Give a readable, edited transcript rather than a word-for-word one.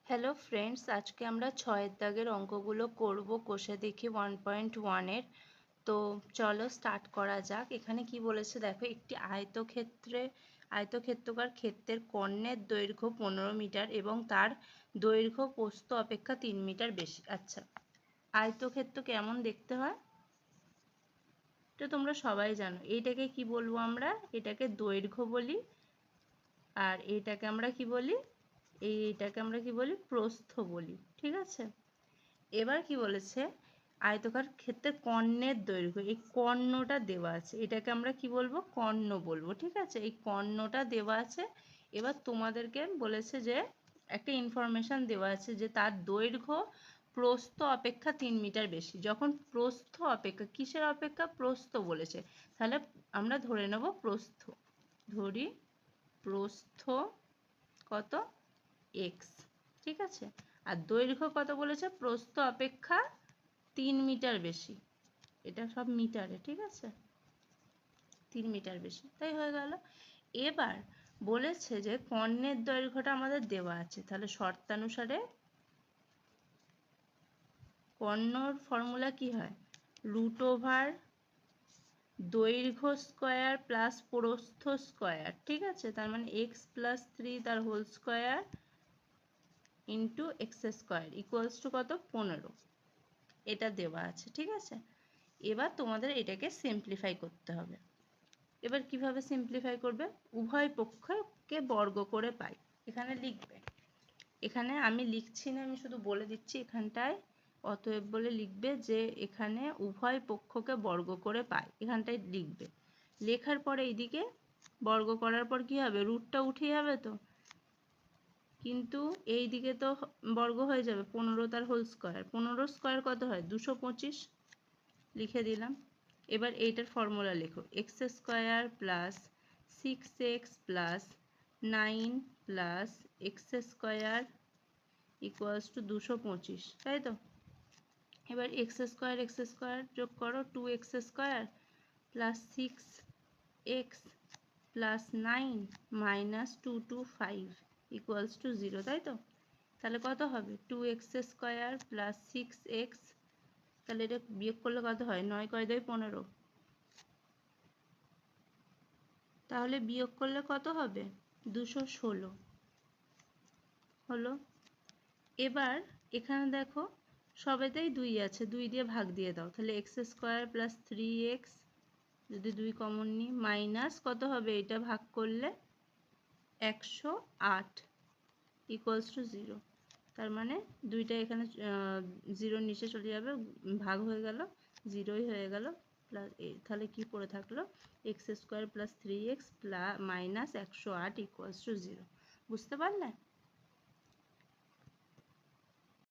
Hello friends, আজকে আমরা 6 দাগের অঙ্কগুলো করব কোষে দেখি 1.1 এর। তো চলো স্টার্ট করা যাক। এখানে কি বলেছে দেখো, একটি আয়তক্ষেত্রাকার ক্ষেত্রের কর্ণের দৈর্ঘ্য 15 মিটার এবং তার দৈর্ঘ্য প্রস্থ অপেক্ষা 3 মিটার বেশি। আচ্ছা, আয়তক্ষেত্র কেমন দেখতে হয় তো তোমরা সবাই জানো। এইটাকে কি বলবো আমরা? এটাকে দৈর্ঘ্য বলি, আর এইটাকে আমরা কি বলি? এইটাকে আমরা কি বলি? প্রস্থ বলি। ঠিক আছে, এবার কি বলেছে, আয়তকার ক্ষেত্রে কর্ণের দৈর্ঘ্য, এই কর্ণটা দেওয়া আছে, এটাকে আমরা কি বলবো? কর্ণ বলবো। ঠিক আছে, এই কর্ণটা দেওয়া আছে। এবার তোমাদেরকে বলেছে যে একটা ইনফরমেশন দেওয়া আছে যে তার দৈর্ঘ্য প্রস্থ অপেক্ষা 3 মিটার বেশি। যখন প্রস্থ অপেক্ষা, কিসের অপেক্ষা? প্রস্থ বলেছে, তাহলে আমরা ধরে নেব প্রস্থ। ধরি প্রস্থ কত? এক্স। ঠিক আছে, আর দৈর্ঘ্য কত বলেছে? প্রস্থ অপেক্ষা 3 মিটার বেশি। এটা সব মিটারে। ঠিক আছে, 3 মিটার বেশি, তাই হয়ে গেল। এবার বলেছে যে কর্ণের দৈর্ঘ্যটা আমাদের দেওয়া আছে, তাহলে শর্তানুসারে কর্ণর ফর্মুলা কি হয়? √ওভার দৈর্ঘ্য স্কয়ার প্লাস প্রস্থ স্কয়ার। ঠিক আছে, তার মানে এক্স প্লাস 3 তার whole square into x square equals to কত? 15। এটা দেওয়া আছে। ঠিক আছে, এবার তোমাদের এটাকে সিম্পলিফাই করতে হবে। এবার কিভাবে সিম্পলিফাই করবে? উভয় পক্ষকে বর্গ করে পাই। এখানে লিখবে, এখানে আমি লিখছি না, আমি শুধু বলে দিচ্ছি। এখানটায় অতএব বলে লিখবে যে এখানে উভয় পক্ষকে বর্গ করে পাই, এখানটায় লিখবে। লেখার পরে এইদিকে বর্গ করার পর কি হবে? রুটটা উঠে যাবে তো, কিন্তু এই দিকে তো বর্গ হয়ে যাবে। 15 তার হোল স্কয়ার, 15 স্কয়ার কত হয়? 225 লিখে দিলাম। এবার এইটার ফর্মুলা লেখো, x square plus 6x plus 9 plus x square equals two 225, তাই তো? এবার এক্স স্কয়ার যোগ করো, 2x square plus 6x plus 9 minus 225 equals to 0, তাই তো? তাহলে কত হবে? 2x স্কয়ার প্লাস 6x, তাহলে এটা বিয়োগ করলে কত হয়? 9 × 2 = 15, তাহলে বিয়োগ করলে কত হবে? 216 হলো। এবার এখানে দেখো সবেতেই 2 আছে, 2 দিয়ে ভাগ দিয়ে দাও, তাহলে এক্স স্কয়ার প্লাস 3x, যদি 2 কমন নিই, মাইনাস কত হবে? এটা ভাগ করলে 108 ইকুয়ালস টু 0। তার মানে দুইটা এখানে 0-র নিচে চলে যাবে, ভাগ হয়ে গেল, 0ই হয়ে গেল। প্লাস তাহলে কি পড়ে থাকলো? X square plus 3x plus minus 108 equals to 0। বুঝতে পারলে?